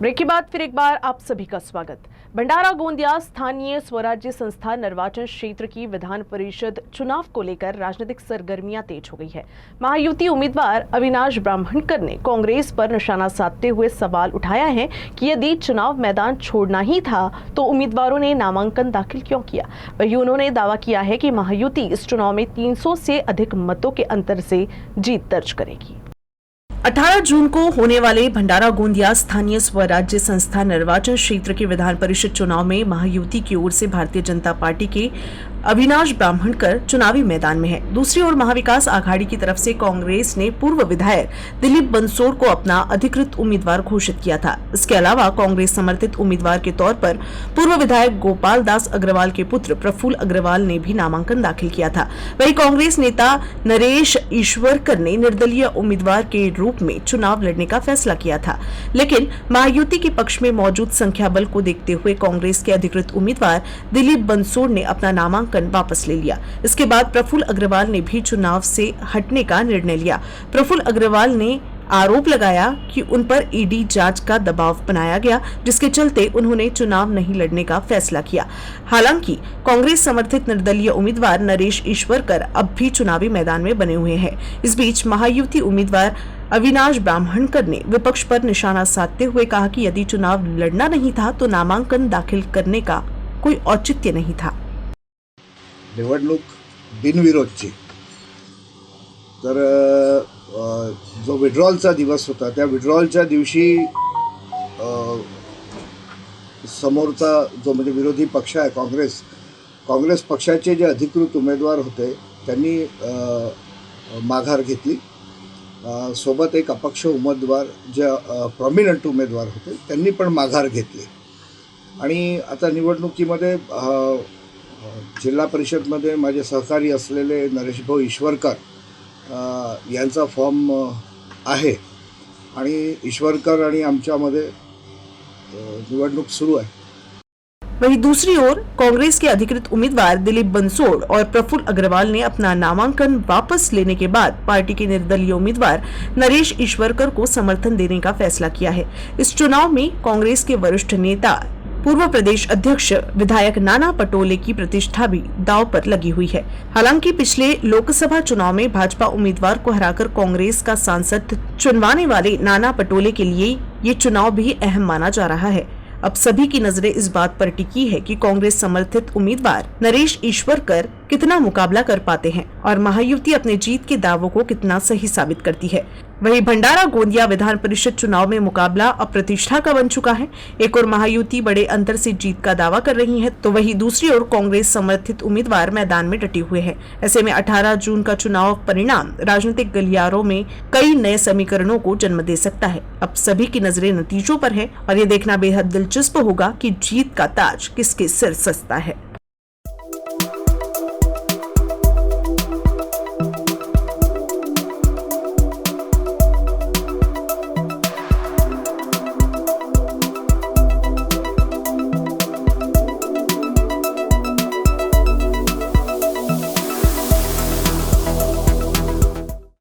Break के बाद फिर एक बार आप सभी का स्वागत। भंडारा गोंदिया स्थानीय स्वराज्य संस्था निर्वाचन क्षेत्र की विधान परिषद चुनाव को लेकर राजनीतिक सरगर्मियां तेज हो गई है। महायुति उम्मीदवार अविनाश ब्राह्मणकर ने कांग्रेस पर निशाना साधते हुए सवाल उठाया है कि यदि चुनाव मैदान छोड़ना ही था तो उम्मीदवारों ने नामांकन दाखिल क्यों किया। वहीं उन्होंने दावा किया है कि महायुति इस चुनाव में 300 से अधिक मतों के अंतर से जीत दर्ज करेगी। 18 जून को होने वाले भंडारा गोंदिया स्थानीय स्वराज्य संस्था निर्वाचन क्षेत्र के विधान परिषद चुनाव में महायुति की ओर से भारतीय जनता पार्टी के अविनाश ब्राह्मणकर चुनावी मैदान में है। दूसरी ओर महाविकास आघाड़ी की तरफ से कांग्रेस ने पूर्व विधायक दिलीप बंसोड़ को अपना अधिकृत उम्मीदवार घोषित किया था। इसके अलावा कांग्रेस समर्थित उम्मीदवार के तौर पर पूर्व विधायक गोपाल दास अग्रवाल के पुत्र प्रफुल्ल अग्रवाल ने भी नामांकन दाखिल किया था। वहीं कांग्रेस नेता नरेश ईश्वरकर ने निर्दलीय उम्मीदवार के रूप में चुनाव लड़ने का फैसला किया था, लेकिन महायुति के पक्ष में मौजूद संख्या बल को देखते हुए कांग्रेस के अधिकृत उम्मीदवार दिलीप बंसोड़ ने अपना नामांकन वापस ले लिया। इसके बाद प्रफुल्ल अग्रवाल ने भी चुनाव से हटने का निर्णय लिया। प्रफुल्ल अग्रवाल ने आरोप लगाया कि उन पर ईडी जांच का दबाव बनाया गया, जिसके चलते उन्होंने चुनाव नहीं लड़ने का फैसला किया। हालांकि कांग्रेस समर्थित निर्दलीय उम्मीदवार नरेश ईश्वरकर अब भी चुनावी मैदान में बने हुए हैं। इस बीच महायुति उम्मीदवार अविनाश ब्राह्मणकर ने विपक्ष पर निशाना साधते हुए कहा कि यदि चुनाव लड़ना नहीं था तो नामांकन दाखिल करने का कोई औचित्य नहीं था। निवडणूक बिनविरोधची तर जो विड्रॉलचा दिवस होता त्या विड्रॉलच्या दिवशी समोरचा जो म्हणजे विरोधी पक्ष आहे काँग्रेस पक्षाचे जे अधिकृत उमेदवार होते त्यांनी माघार घेतली। सोबत एक अपक्ष उमेदवार जे प्रॉमिनंट उमेदवार होते त्यांनी पण माघार घेतली आणि आता निवडणुकीमध्ये जिल्हा परिषदमध्ये माझे सहकारी असलेले नरेशभाऊ ईश्वरकर यांचा फॉर्म आहे आणि ईश्वरकर आणि आमच्यामध्ये निवडणूक सुरू आहे। वहीं दूसरी ओर कांग्रेस के अधिकृत उम्मीदवार दिलीप बंसोड़ और प्रफुल्ल अग्रवाल ने अपना नामांकन वापस लेने के बाद पार्टी के निर्दलीय उम्मीदवार नरेश ईश्वरकर को समर्थन देने का फैसला किया है। इस चुनाव में कांग्रेस के वरिष्ठ नेता पूर्व प्रदेश अध्यक्ष विधायक नाना पटोले की प्रतिष्ठा भी दांव पर लगी हुई है। हालांकि पिछले लोकसभा चुनाव में भाजपा उम्मीदवार को हराकर कांग्रेस का सांसद चुनवाने वाले नाना पटोले के लिए ये चुनाव भी अहम माना जा रहा है। अब सभी की नजरें इस बात पर टिकी है कि कांग्रेस समर्थित उम्मीदवार नरेश ईश्वरकर कितना मुकाबला कर पाते हैं और महायुति अपने जीत के दावों को कितना सही साबित करती है। वहीं भंडारा गोंदिया विधान परिषद चुनाव में मुकाबला अब प्रतिष्ठा का बन चुका है। एक और महायुति बड़े अंतर से जीत का दावा कर रही है, तो वहीं दूसरी ओर कांग्रेस समर्थित उम्मीदवार मैदान में डटे हुए हैं। ऐसे में 18 जून का चुनाव परिणाम राजनीतिक गलियारों में कई नए समीकरणों को जन्म दे सकता है। अब सभी की नजरें नतीजों पर है और ये देखना बेहद दिलचस्प होगा कि जीत का ताज किसके सिर सजता है।